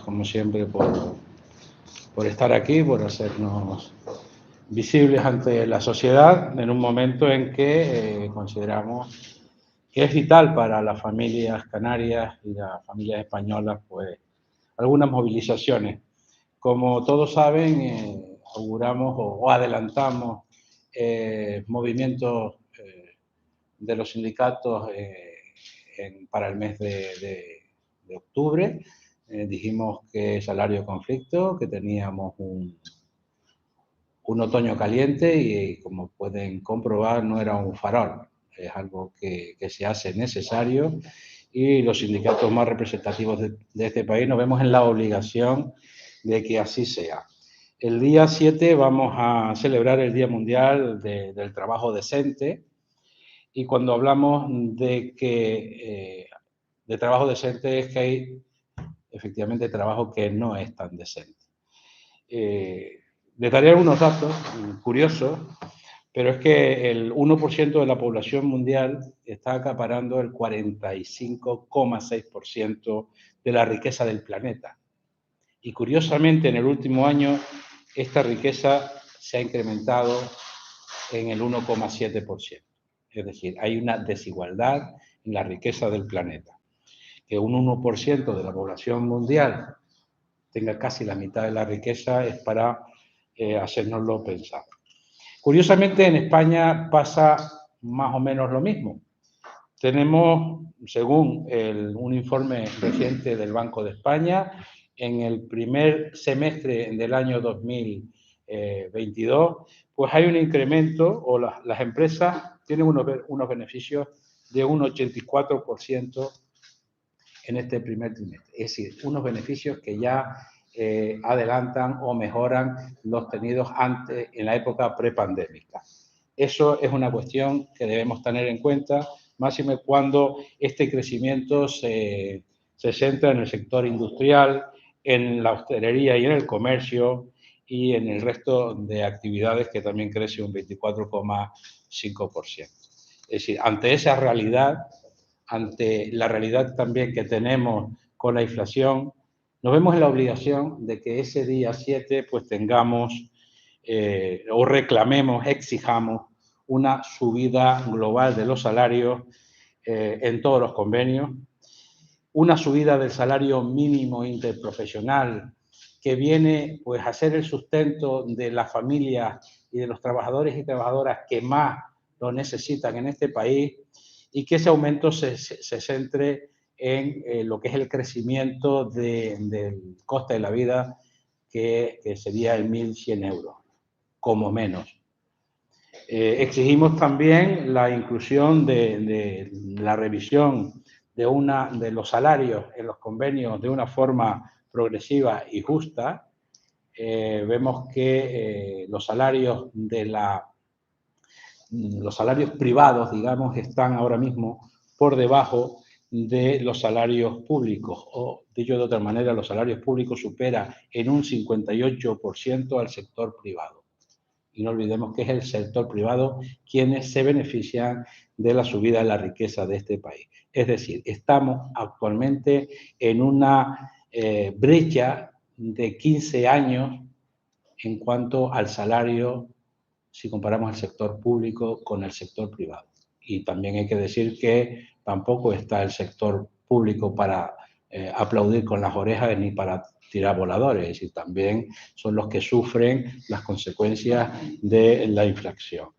como siempre, por estar aquí, por hacernos visibles ante la sociedad en un momento en que consideramos que es vital para las familias canarias y las familias españolas, pues, algunas movilizaciones. Como todos saben, auguramos o adelantamos movimientos de los sindicatos para el mes de octubre. Dijimos que salario conflicto, que teníamos un otoño caliente y, como pueden comprobar, no era un farol. Es algo que se hace necesario y los sindicatos más representativos de este país nos vemos en la obligación de que así sea. El día 7 vamos a celebrar el Día Mundial del Trabajo Decente, y cuando hablamos de trabajo decente es que hay efectivamente trabajo que no es tan decente. Les daré algunos datos curiosos, pero es que el 1% de la población mundial está acaparando el 45,6% de la riqueza del planeta. Y curiosamente, en el último año, esta riqueza se ha incrementado en el 1,7%. Es decir, hay una desigualdad en la riqueza del planeta. Que un 1% de la población mundial tenga casi la mitad de la riqueza es para hacérnoslo pensar. Curiosamente, en España pasa más o menos lo mismo. Tenemos, según un informe reciente del Banco de España, en el primer semestre del año 2022, pues hay un incremento, o las empresas tienen unos beneficios de un 84% en este primer trimestre. Es decir, unos beneficios que ya adelantan o mejoran los tenidos antes, en la época prepandémica. Eso es una cuestión que debemos tener en cuenta, máxime cuando este crecimiento se centra en el sector industrial, en la hostelería y en el comercio, y en el resto de actividades, que también crece un 24,5%. Es decir, ante esa realidad, ante la realidad también que tenemos con la inflación, nos vemos en la obligación de que ese día 7 pues tengamos o reclamemos, exijamos una subida global de los salarios en todos los convenios, una subida del salario mínimo interprofesional que viene pues a ser el sustento de las familias y de los trabajadores y trabajadoras que más lo necesitan en este país, y que ese aumento se centre en lo que es el crecimiento del coste de la vida, que sería el 1.100 euros, como menos. Exigimos también la inclusión de la revisión de los salarios en los convenios de una forma progresiva y justa. Vemos que los salarios privados, digamos, están ahora mismo por debajo de los salarios públicos, o dicho de otra manera, los salarios públicos superan en un 58% al sector privado. Y no olvidemos que es el sector privado quienes se benefician de la subida de la riqueza de este país. Es decir, estamos actualmente en una brecha de 15 años en cuanto al salario, si comparamos el sector público con el sector privado. Y también hay que decir que tampoco está el sector público para aplaudir con las orejas ni para tirar voladores, es decir, también son los que sufren las consecuencias de la inflación.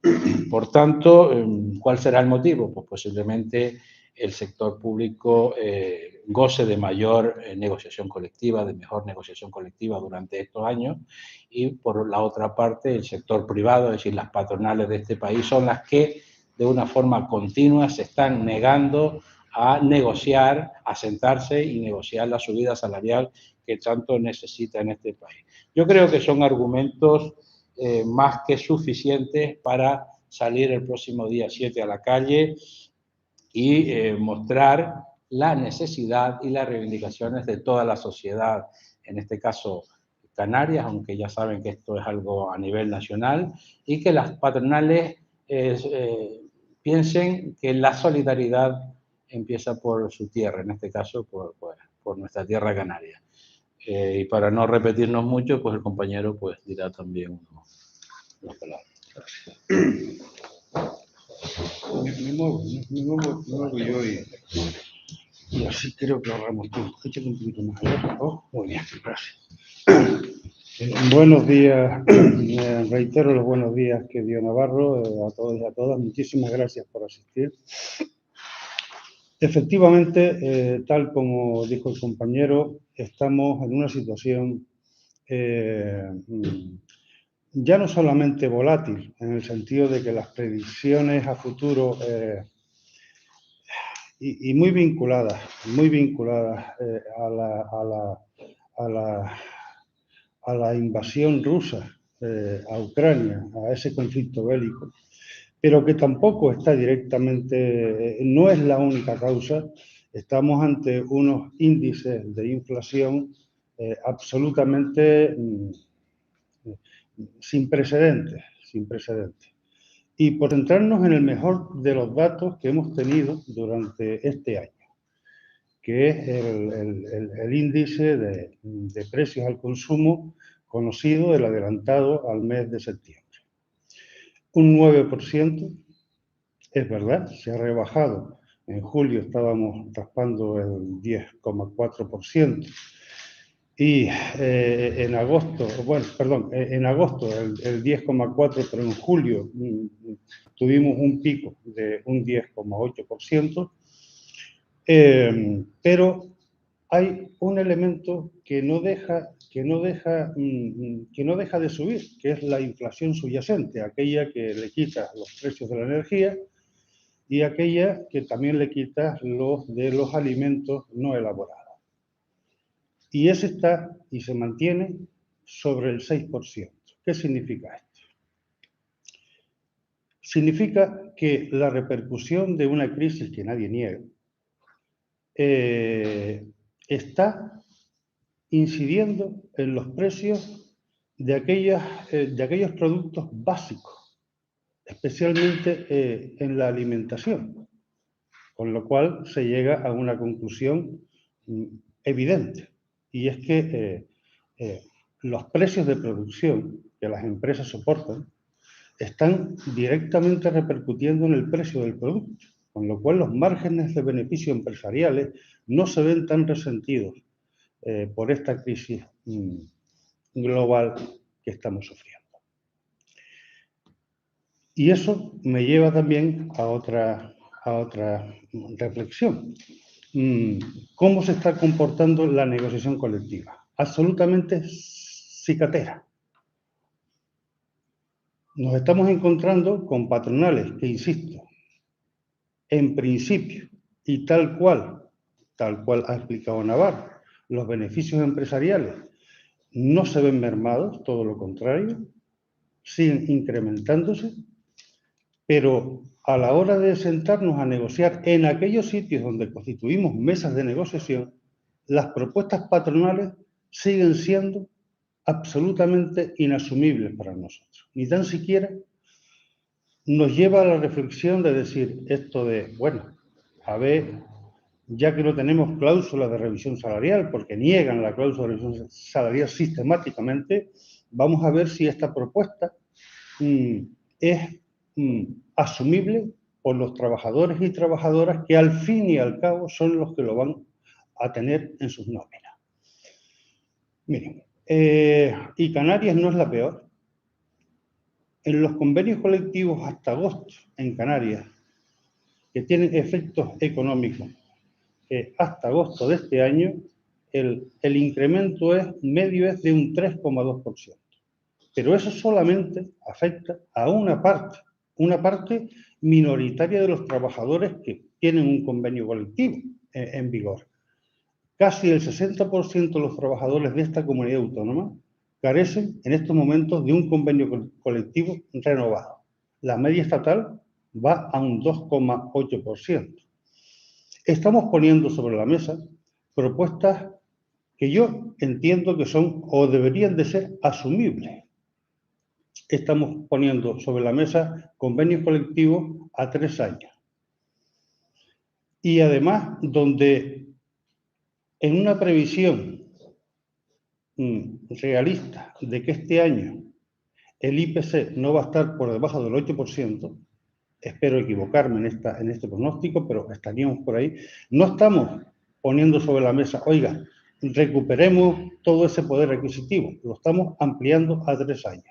Por tanto, ¿cuál será el motivo? Pues posiblemente el sector público goce de mayor negociación colectiva, de mejor negociación colectiva durante estos años, y por la otra parte el sector privado, es decir, las patronales de este país, son las que de una forma continua se están negando a negociar, a sentarse y negociar la subida salarial que tanto necesita en este país. Yo creo que son argumentos más que suficientes para salir el próximo día 7 a la calle y mostrar la necesidad y las reivindicaciones de toda la sociedad, en este caso Canarias, aunque ya saben que esto es algo a nivel nacional, y que las patronales piensen que la solidaridad empieza por su tierra, en este caso por nuestra tierra canaria. Y para no repetirnos mucho, pues el compañero pues dirá también unas palabras. Gracias. Me muevo yo y así creo que ahorramos tiempo. Échate un poquito más allá. Oh, muy bien, gracias. Buenos días, reitero los buenos días que dio Navarro a todos y a todas. Muchísimas gracias por asistir. Efectivamente, tal como dijo el compañero, estamos en una situación ya no solamente volátil, en el sentido de que las predicciones a futuro y muy vinculadas a la invasión rusa a Ucrania, a ese conflicto bélico, pero que tampoco está directamente, no es la única causa. Estamos ante unos índices de inflación absolutamente sin precedentes, sin precedentes. Y por centrarnos en el mejor de los datos que hemos tenido durante este año, que es el índice de precios al consumo conocido, el adelantado al mes de septiembre. Un 9%, es verdad, se ha rebajado. En julio estábamos raspando el 10,4%. Y en agosto, en agosto el 10,4%, pero en julio tuvimos un pico de un 10,8%. Pero hay un elemento que no deja de subir, que es la inflación subyacente, aquella que le quita los precios de la energía y aquella que también le quita los de los alimentos no elaborados. Y ese está y se mantiene sobre el 6%. ¿Qué significa esto? Significa que la repercusión de una crisis que nadie niega está incidiendo en los precios de aquellos productos básicos, especialmente en la alimentación, con lo cual se llega a una conclusión evidente, y es que los precios de producción que las empresas soportan están directamente repercutiendo en el precio del producto, con lo cual los márgenes de beneficio empresariales no se ven tan resentidos por esta crisis global que estamos sufriendo. Y eso me lleva también a otra reflexión. ¿Cómo se está comportando la negociación colectiva? Absolutamente cicatera. Nos estamos encontrando con patronales que, insisto, en principio y tal cual ha explicado Navarro, los beneficios empresariales no se ven mermados, todo lo contrario, siguen incrementándose, pero a la hora de sentarnos a negociar en aquellos sitios donde constituimos mesas de negociación, las propuestas patronales siguen siendo absolutamente inasumibles para nosotros. Ni tan siquiera nos lleva a la reflexión de decir esto de, bueno, a ver, ya que no tenemos cláusula de revisión salarial, porque niegan la cláusula de revisión salarial sistemáticamente, vamos a ver si esta propuesta es asumible por los trabajadores y trabajadoras que al fin y al cabo son los que lo van a tener en sus nóminas. Miren, y Canarias no es la peor. En los convenios colectivos hasta agosto en Canarias, que tienen efectos económicos, hasta agosto de este año, el incremento medio es de un 3,2%. Pero eso solamente afecta a una parte minoritaria de los trabajadores que tienen un convenio colectivo en vigor. Casi el 60% de los trabajadores de esta comunidad autónoma carecen en estos momentos de un convenio colectivo renovado. La media estatal va a un 2,8%. Estamos poniendo sobre la mesa propuestas que yo entiendo que son o deberían de ser asumibles. Estamos poniendo sobre la mesa convenios colectivos a 3 años. Y además, donde en una previsión realista de que este año el IPC no va a estar por debajo del 8%, espero equivocarme en este pronóstico, pero estaríamos por ahí, no estamos poniendo sobre la mesa, oiga, recuperemos todo ese poder adquisitivo, lo estamos ampliando a 3 años.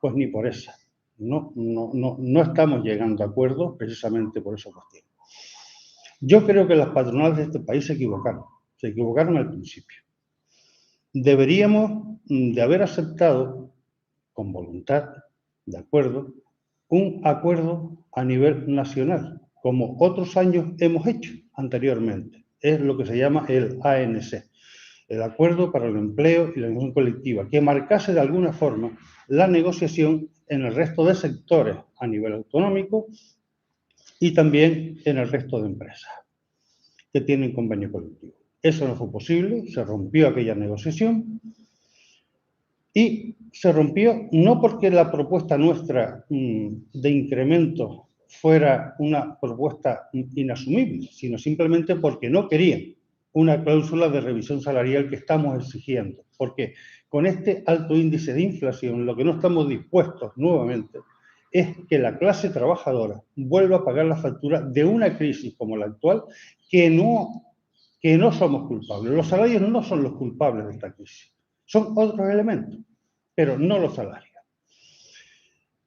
Pues ni por esa. No estamos llegando a acuerdos precisamente por esa cuestión. Yo creo que las patronales de este país se equivocaron al principio. Deberíamos de haber aceptado con voluntad, de acuerdo, un acuerdo a nivel nacional, como otros años hemos hecho anteriormente. Es lo que se llama el ANC, el Acuerdo para el Empleo y la Negociación Colectiva, que marcase de alguna forma la negociación en el resto de sectores a nivel autonómico y también en el resto de empresas que tienen convenio colectivo. Eso no fue posible, se rompió aquella negociación y se rompió no porque la propuesta nuestra de incremento fuera una propuesta inasumible, sino simplemente porque no querían una cláusula de revisión salarial que estamos exigiendo. Porque con este alto índice de inflación lo que no estamos dispuestos nuevamente es que la clase trabajadora vuelva a pagar la factura de una crisis como la actual que no somos culpables. Los salarios no son los culpables de esta crisis, son otros elementos, pero no los salarios.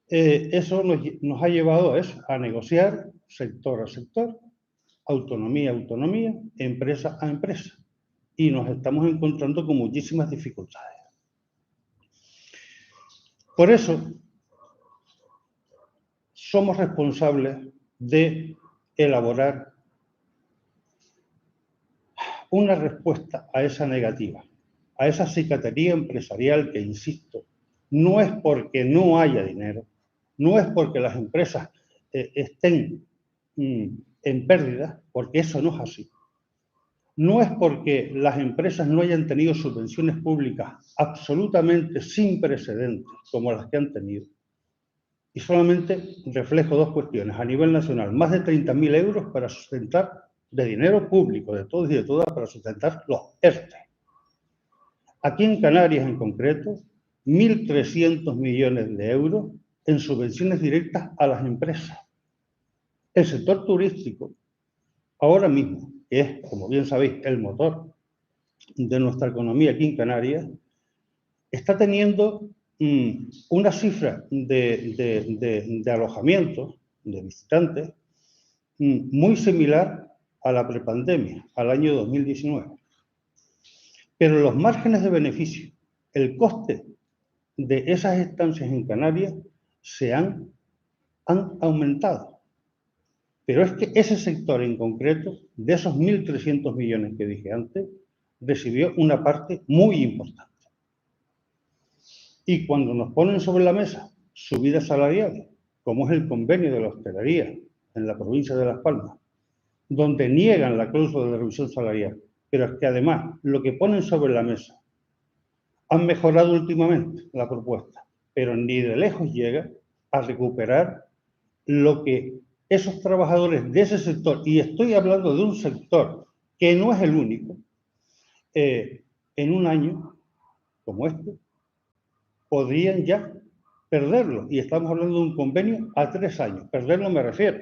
Eso nos ha llevado a negociar sector a sector, autonomía a autonomía, empresa a empresa. Y nos estamos encontrando con muchísimas dificultades. Por eso, somos responsables de elaborar una respuesta a esa negativa, a esa cicatería empresarial que, insisto, no es porque no haya dinero, no es porque las empresas estén en pérdida, porque eso no es así. No es porque las empresas no hayan tenido subvenciones públicas absolutamente sin precedentes como las que han tenido. Y solamente reflejo dos cuestiones. A nivel nacional, más de 30.000 euros para sustentar, de dinero público, de todos y de todas, para sustentar los ERTE. Aquí en Canarias, en concreto, 1.300 millones de euros en subvenciones directas a las empresas. El sector turístico, ahora mismo, que es, como bien sabéis, el motor de nuestra economía aquí en Canarias, está teniendo una cifra de alojamientos, de visitantes, muy similar a la prepandemia, al año 2019. Pero los márgenes de beneficio, el coste de esas estancias en Canarias han aumentado. Pero es que ese sector en concreto, de esos 1.300 millones que dije antes, recibió una parte muy importante. Y cuando nos ponen sobre la mesa subidas salariales, como es el convenio de la hostelería en la provincia de Las Palmas, donde niegan la cláusula de revisión salarial, pero es que además lo que ponen sobre la mesa han mejorado últimamente la propuesta, pero ni de lejos llega a recuperar lo que esos trabajadores de ese sector, y estoy hablando de un sector que no es el único, en un año como este, podrían ya perderlo. Y estamos hablando de un convenio a 3 años. Perderlo me refiero.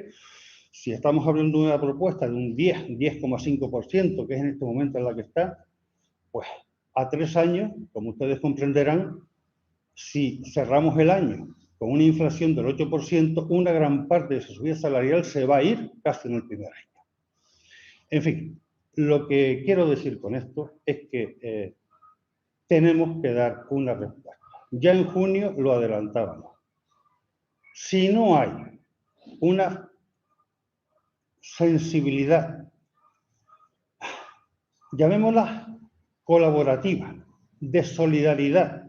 Si estamos hablando de una propuesta de un 10,5%, que es en este momento en la que está, pues a 3 años, como ustedes comprenderán, si cerramos el año con una inflación del 8%, una gran parte de esa subida salarial se va a ir casi en el primer año. En fin, lo que quiero decir con esto es que tenemos que dar una respuesta. Ya en junio lo adelantábamos. Si no hay una sensibilidad, llamémosla colaborativa, de solidaridad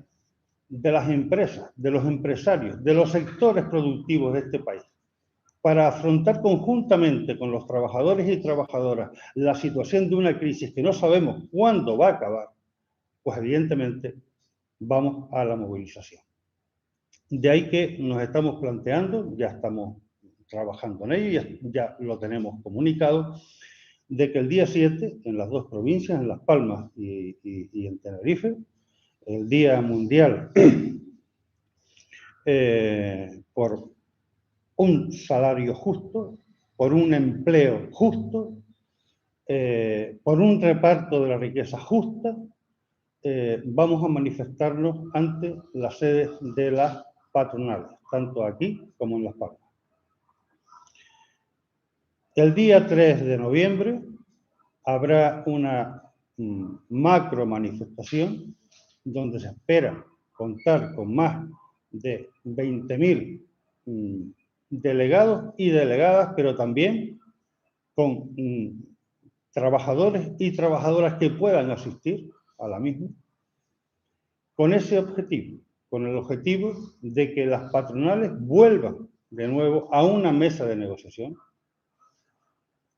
de las empresas, de los empresarios, de los sectores productivos de este país, para afrontar conjuntamente con los trabajadores y trabajadoras la situación de una crisis que no sabemos cuándo va a acabar, pues evidentemente vamos a la movilización. De ahí que nos estamos planteando, ya estamos trabajando en ello, ya lo tenemos comunicado, de que el día 7, en las dos provincias, en Las Palmas y en Tenerife, el Día Mundial por un salario justo, por un empleo justo, por un reparto de la riqueza justa, vamos a manifestarnos ante las sedes de las patronales, tanto aquí como en Las Palmas. El día 3 de noviembre habrá una macro manifestación donde se espera contar con más de 20.000 delegados y delegadas, pero también con trabajadores y trabajadoras que puedan asistir a la misma, con ese objetivo, con el objetivo de que las patronales vuelvan de nuevo a una mesa de negociación,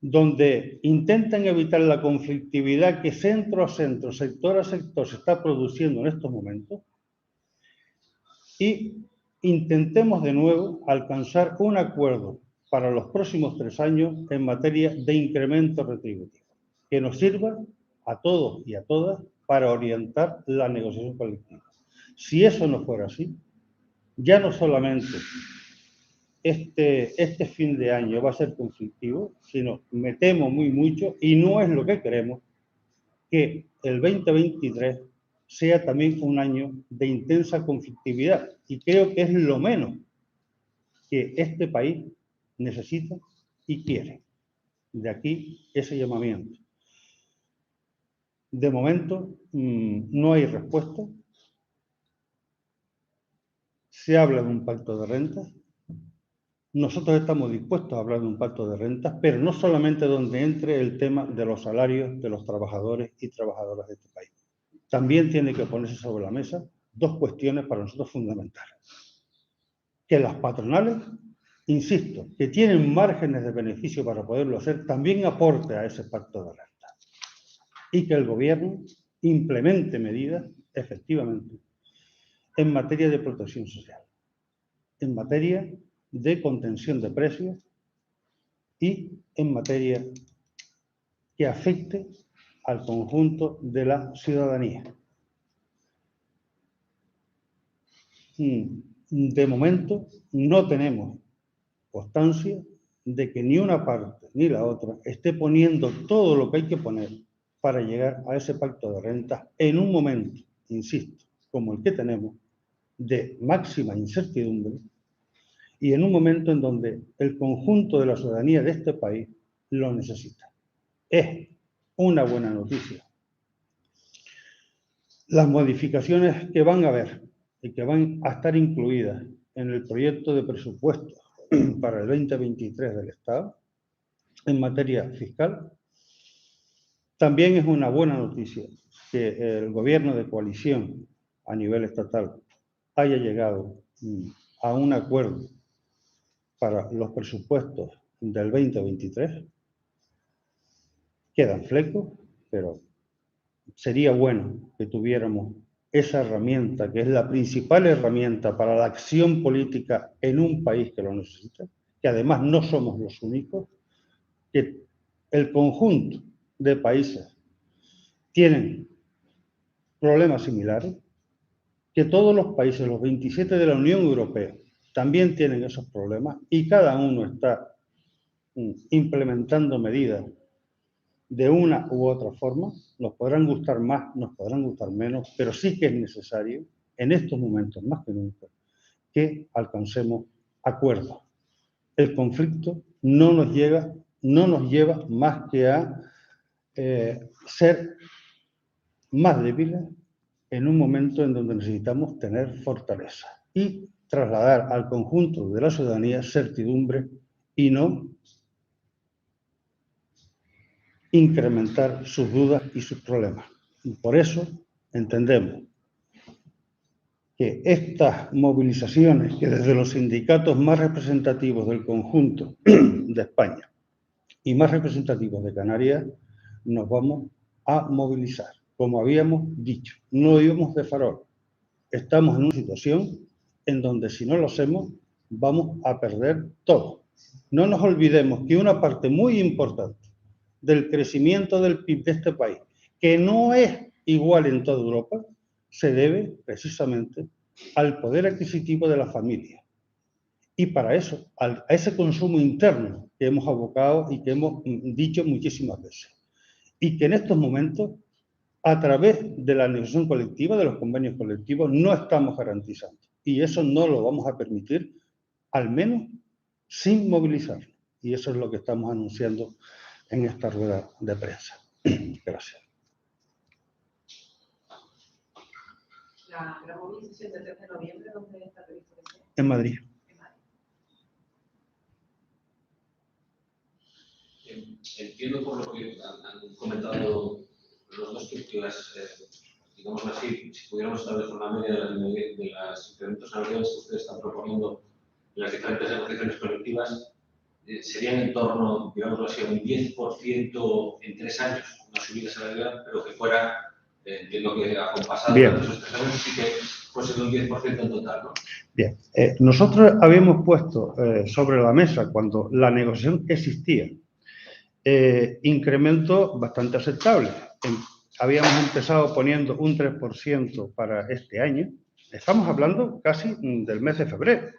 donde intenten evitar la conflictividad que centro a centro, sector a sector se está produciendo en estos momentos, y intentemos de nuevo alcanzar un acuerdo para los próximos 3 años en materia de incremento retributivo, que nos sirva a todos y a todas para orientar la negociación colectiva. Si eso no fuera así, ya no solamente este fin de año va a ser conflictivo, sino me temo mucho, y no es lo que queremos, que el 2023 sea también un año de intensa conflictividad. Y creo que es lo menos que este país necesita y quiere. De aquí ese llamamiento. De momento no hay respuesta. Se habla de un pacto de rentas. Nosotros estamos dispuestos a hablar de un pacto de rentas, pero no solamente donde entre el tema de los salarios de los trabajadores y trabajadoras de este país. También tiene que ponerse sobre la mesa 2 cuestiones para nosotros fundamentales. Que las patronales, insisto, que tienen márgenes de beneficio para poderlo hacer, también aporte a ese pacto de rentas. Y que el gobierno implemente medidas, efectivamente, en materia de protección social, en materia de contención de precios y en materia que afecte al conjunto de la ciudadanía. De momento no tenemos constancia de que ni una parte ni la otra esté poniendo todo lo que hay que poner para llegar a ese pacto de rentas en un momento, insisto, como el que tenemos, de máxima incertidumbre y en un momento en donde el conjunto de la ciudadanía de este país lo necesita. Es una buena noticia. Las modificaciones que van a haber y que van a estar incluidas en el proyecto de presupuesto para el 2023 del Estado en materia fiscal, también es una buena noticia que el gobierno de coalición a nivel estatal haya llegado a un acuerdo para los presupuestos del 2023. Quedan flecos, pero sería bueno que tuviéramos esa herramienta, que es la principal herramienta para la acción política en un país que lo necesita, que además no somos los únicos, que el conjunto de países tienen problemas similares, que todos los países, los 27 de la Unión Europea, también tienen esos problemas y cada uno está implementando medidas de una u otra forma. Nos podrán gustar más, nos podrán gustar menos, pero sí que es necesario, en estos momentos más que nunca, que alcancemos acuerdos. El conflicto no nos lleva más que a ser más débiles en un momento en donde necesitamos tener fortaleza y trasladar al conjunto de la ciudadanía certidumbre y no incrementar sus dudas y sus problemas. Y por eso entendemos que estas movilizaciones, que desde los sindicatos más representativos del conjunto de España y más representativos de Canarias, nos vamos a movilizar. Como habíamos dicho, no íbamos de farol. Estamos en una situación en donde si no lo hacemos, vamos a perder todo. No nos olvidemos que una parte muy importante del crecimiento del PIB de este país, que no es igual en toda Europa, se debe precisamente al poder adquisitivo de la familia. Y para eso, a ese consumo interno que hemos abocado y que hemos dicho muchísimas veces. Y que en estos momentos, a través de la negociación colectiva, de los convenios colectivos, no estamos garantizando. Y eso no lo vamos a permitir, al menos sin movilizar. Y eso es lo que estamos anunciando en esta rueda de prensa. Gracias. La movilización del 3 de noviembre, ¿dónde está previsto que sea? En Madrid. Entiendo por lo que han comentado los dos que las, digamos así, si pudiéramos establecer una media de los incrementos salariales que ustedes están proponiendo en las diferentes negociaciones colectivas, serían en torno, digamos así, a un 10% en 3 años, una subida salarial, pero que fuera, entiendo que acompasado de esos 3 años, sí que fuese de un 10% en total, ¿no? Bien, nosotros habíamos puesto sobre la mesa, cuando la negociación existía, incremento bastante aceptable. Habíamos empezado poniendo un 3% para este año. Estamos hablando casi del mes de febrero.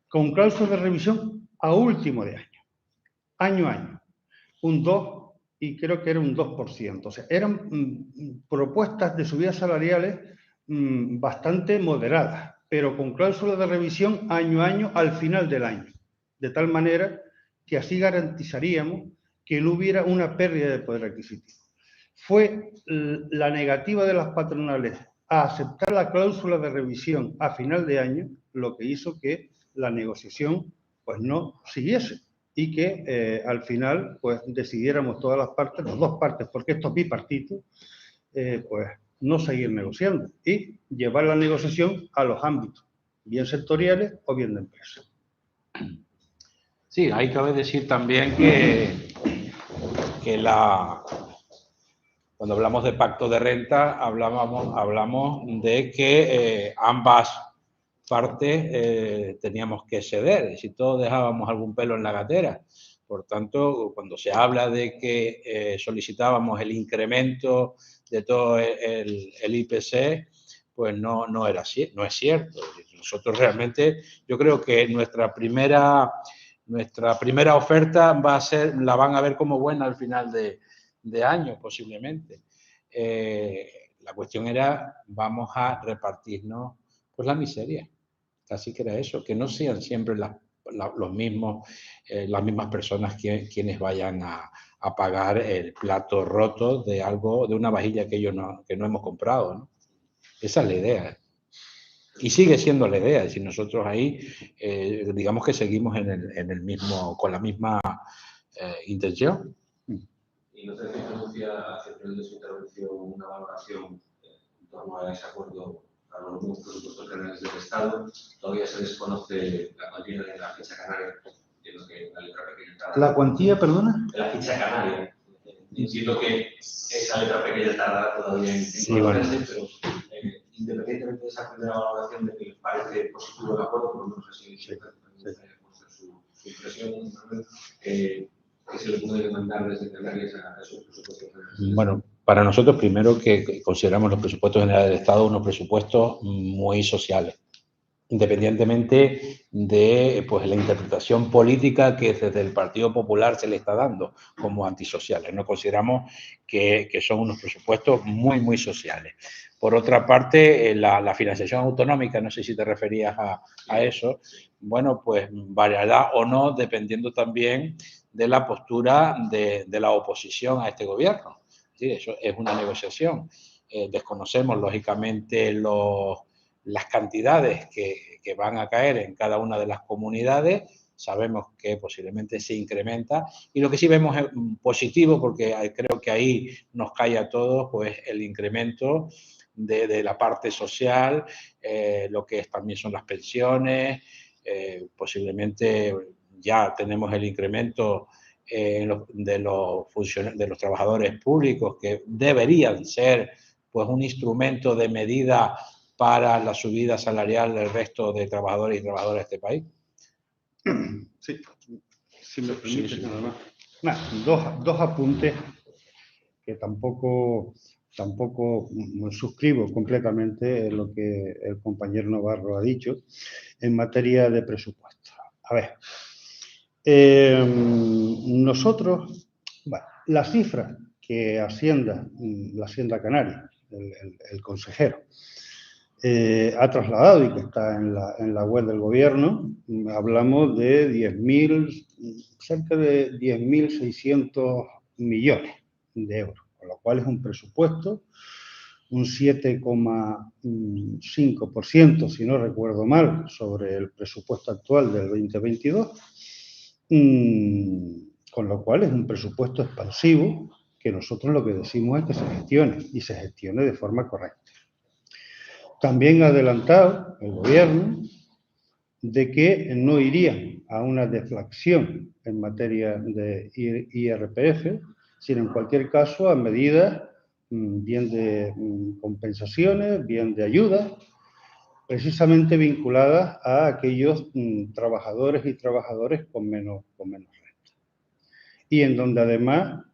Con cláusula de revisión a último de año. Año a año. Un 2 y creo que era un 2%. O sea, eran propuestas de subidas salariales bastante moderadas, pero con cláusula de revisión año a año al final del año. De tal manera que así garantizaríamos que no hubiera una pérdida de poder adquisitivo. Fue la negativa de las patronales a aceptar la cláusula de revisión a final de año lo que hizo que la negociación pues no siguiese y que al final pues decidiéramos todas las partes, las dos partes, porque esto es bipartito, pues no seguir negociando y llevar la negociación a los ámbitos, bien sectoriales o bien de empresa. Sí, ahí cabe decir también que cuando hablamos de pacto de renta, hablamos de que ambas partes teníamos que ceder, y si todos dejábamos algún pelo en la gatera. Por tanto, cuando se habla de que solicitábamos el incremento de todo el IPC, pues no era así, no es cierto. Nosotros realmente, yo creo que nuestra primera oferta la van a ver como buena al final de año, posiblemente. La cuestión era, vamos a repartirnos pues la miseria. Casi que era eso, que no sean siempre los mismos, las mismas personas quienes vayan a pagar el plato roto de una vajilla que no hemos comprado, ¿no? Esa es la idea. Y sigue siendo la idea, es decir, nosotros ahí, digamos que seguimos con la misma intención. Y no sé si pronuncia hacia el final de su intervención una valoración en torno a ese acuerdo a los nuevos presupuestos generales del Estado. Todavía se desconoce la cuantía de la ficha canaria. Entiendo que la letra pequeña está... ¿La cuantía, perdona? De la ficha canaria. Entiendo que esa letra pequeña está todavía en conocerse, pero independientemente de esa primera valoración de que les parece positivo el acuerdo, por lo menos así su impresión, ¿qué se le puede demandar desde Canarias a esos presupuestos generales? Bueno, para nosotros primero que consideramos los presupuestos generales del Estado unos presupuestos muy sociales, independientemente de pues, la interpretación política que desde el Partido Popular se le está dando como antisociales. No consideramos que son unos presupuestos muy sociales. Por otra parte, la financiación autonómica, no sé si te referías a eso, bueno, pues variará o no dependiendo también de la postura de la oposición a este gobierno. Sí, eso es una negociación. Desconocemos, lógicamente, las cantidades que van a caer en cada una de las comunidades. Sabemos que posiblemente se incrementa y lo que sí vemos es positivo, porque creo que ahí nos cae a todos pues el incremento de la parte social, lo que también son las pensiones, posiblemente ya tenemos el incremento de los trabajadores públicos, que deberían ser pues un instrumento de medida para la subida salarial del resto de trabajadores y trabajadoras de este país. Sí, si me permite, nada más. Dos apuntes que tampoco tampoco suscribo completamente lo que el compañero Navarro ha dicho en materia de presupuesto. A ver, nosotros, bueno, las cifras que la Hacienda Canaria, el consejero, ha trasladado y que está en la web del gobierno, hablamos de 10.000, cerca de 10.600 millones de euros, con lo cual es un presupuesto, un 7,5%, si no recuerdo mal, sobre el presupuesto actual del 2022, con lo cual es un presupuesto expansivo que nosotros lo que decimos es que se gestione y se gestione de forma correcta. También ha adelantado el gobierno de que no irían a una deflación en materia de IRPF, sino en cualquier caso a medidas bien de compensaciones, bien de ayudas, precisamente vinculadas a aquellos trabajadores y trabajadoras con menos renta. Y en donde además,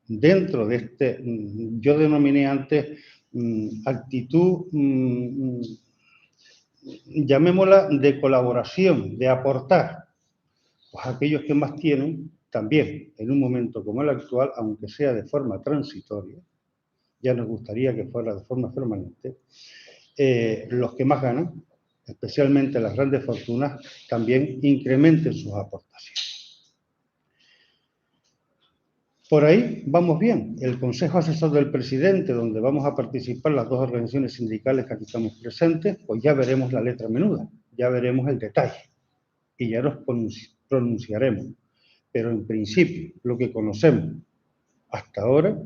dentro de este, yo denominé antes actitud, llamémosla de colaboración, de aportar, pues aquellos que más tienen, también en un momento como el actual, aunque sea de forma transitoria, ya nos gustaría que fuera de forma permanente, los que más ganan, especialmente las grandes fortunas, también incrementen sus aportaciones. Por ahí vamos bien. El Consejo Asesor del Presidente, donde vamos a participar las dos organizaciones sindicales que aquí estamos presentes, pues ya veremos la letra menuda, ya veremos el detalle y ya nos pronunciaremos. Pero en principio, lo que conocemos hasta ahora,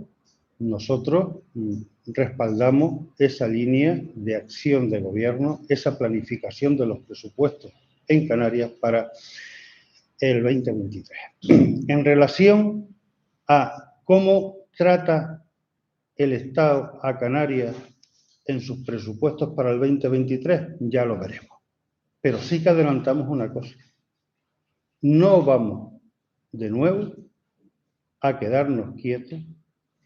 nosotros respaldamos esa línea de acción de gobierno, esa planificación de los presupuestos en Canarias para el 2023. En relación a cómo trata el Estado a Canarias en sus presupuestos para el 2023, ya lo veremos. Pero sí que adelantamos una cosa. No vamos de nuevo a quedarnos quietos,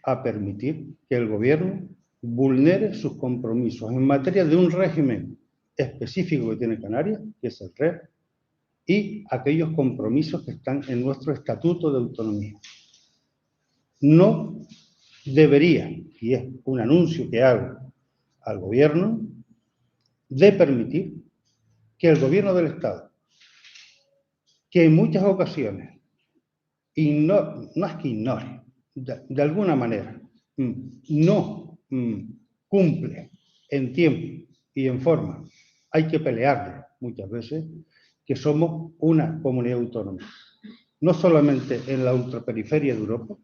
a permitir que el gobierno vulnere sus compromisos en materia de un régimen específico que tiene Canarias, que es el REP, y aquellos compromisos que están en nuestro Estatuto de Autonomía. No debería, y es un anuncio que hago al gobierno, de permitir que el gobierno del Estado, que en muchas ocasiones no es que ignore, de alguna manera, no cumple en tiempo y en forma, hay que pelearle muchas veces, que somos una comunidad autónoma, no solamente en la ultraperiferia de Europa,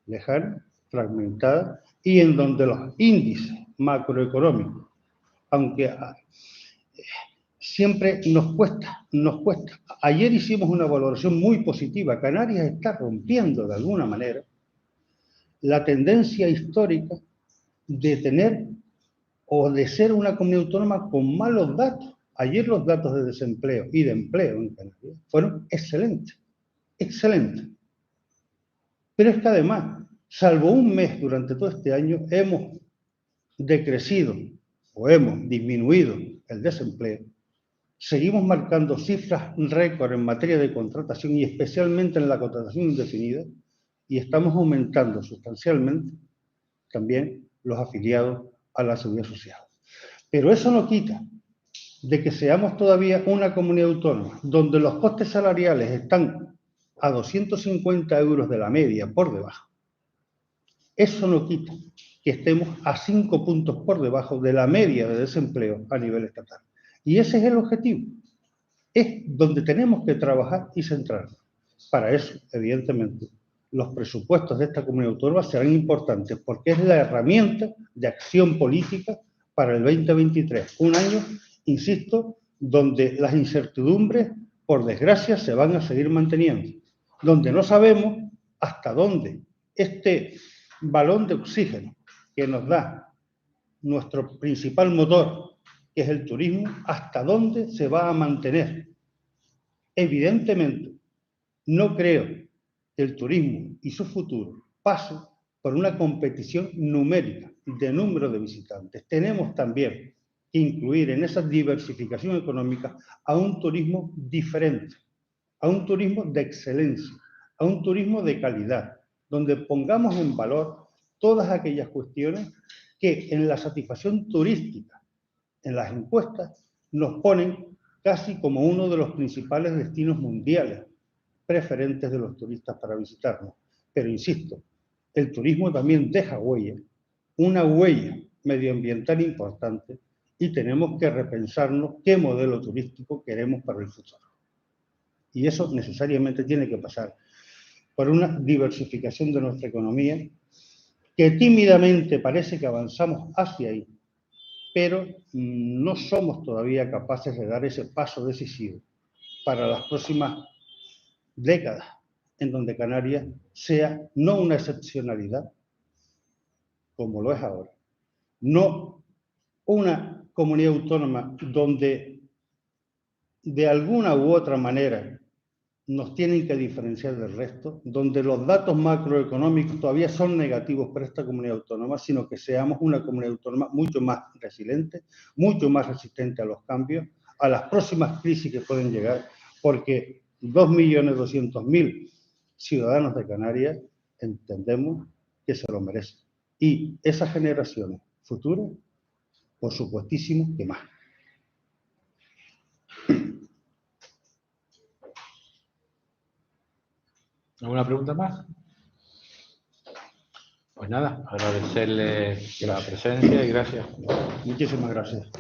lejana, fragmentada, y en donde los índices macroeconómicos, aunque siempre nos cuesta. Ayer hicimos una valoración muy positiva. Canarias está rompiendo de alguna manera la tendencia histórica de tener o de ser una comunidad autónoma con malos datos. Ayer los datos de desempleo y de empleo en Canarias fueron excelentes. Pero es que además, salvo un mes durante todo este año, hemos decrecido o hemos disminuido el desempleo. Seguimos marcando cifras récord en materia de contratación y especialmente en la contratación indefinida y estamos aumentando sustancialmente también los afiliados a la Seguridad Social. Pero eso no quita de que seamos todavía una comunidad autónoma donde los costes salariales están a 250 euros de la media por debajo. Eso no quita que estemos a 5 puntos por debajo de la media de desempleo a nivel estatal. Y ese es el objetivo. Es donde tenemos que trabajar y centrarnos. Para eso, evidentemente, los presupuestos de esta comunidad autónoma serán importantes porque es la herramienta de acción política para el 2023. Un año, insisto, donde las incertidumbres, por desgracia, se van a seguir manteniendo. Donde no sabemos hasta dónde este balón de oxígeno que nos da nuestro principal motor, que es el turismo, hasta dónde se va a mantener. Evidentemente, no creo que el turismo y su futuro pase por una competición numérica de número de visitantes. Tenemos también que incluir en esa diversificación económica a un turismo diferente, a un turismo de excelencia, a un turismo de calidad, donde pongamos en valor todas aquellas cuestiones que en la satisfacción turística, en las encuestas, nos ponen casi como uno de los principales destinos mundiales preferentes de los turistas para visitarnos. Pero insisto, el turismo también deja huella, una huella medioambiental importante, y tenemos que repensarnos qué modelo turístico queremos para el futuro. Y eso necesariamente tiene que pasar por una diversificación de nuestra economía, que tímidamente parece que avanzamos hacia ahí, pero no somos todavía capaces de dar ese paso decisivo para las próximas décadas, en donde Canarias sea no una excepcionalidad, como lo es ahora, no una comunidad autónoma donde de alguna u otra manera nos tienen que diferenciar del resto, donde los datos macroeconómicos todavía son negativos para esta comunidad autónoma, sino que seamos una comunidad autónoma mucho más resiliente, mucho más resistente a los cambios, a las próximas crisis que pueden llegar, porque 2.200.000 ciudadanos de Canarias entendemos que se lo merecen. Y esas generaciones futuras, por supuestísimo que más. ¿Alguna pregunta más? Pues nada, agradecerle la presencia y gracias. Muchísimas gracias.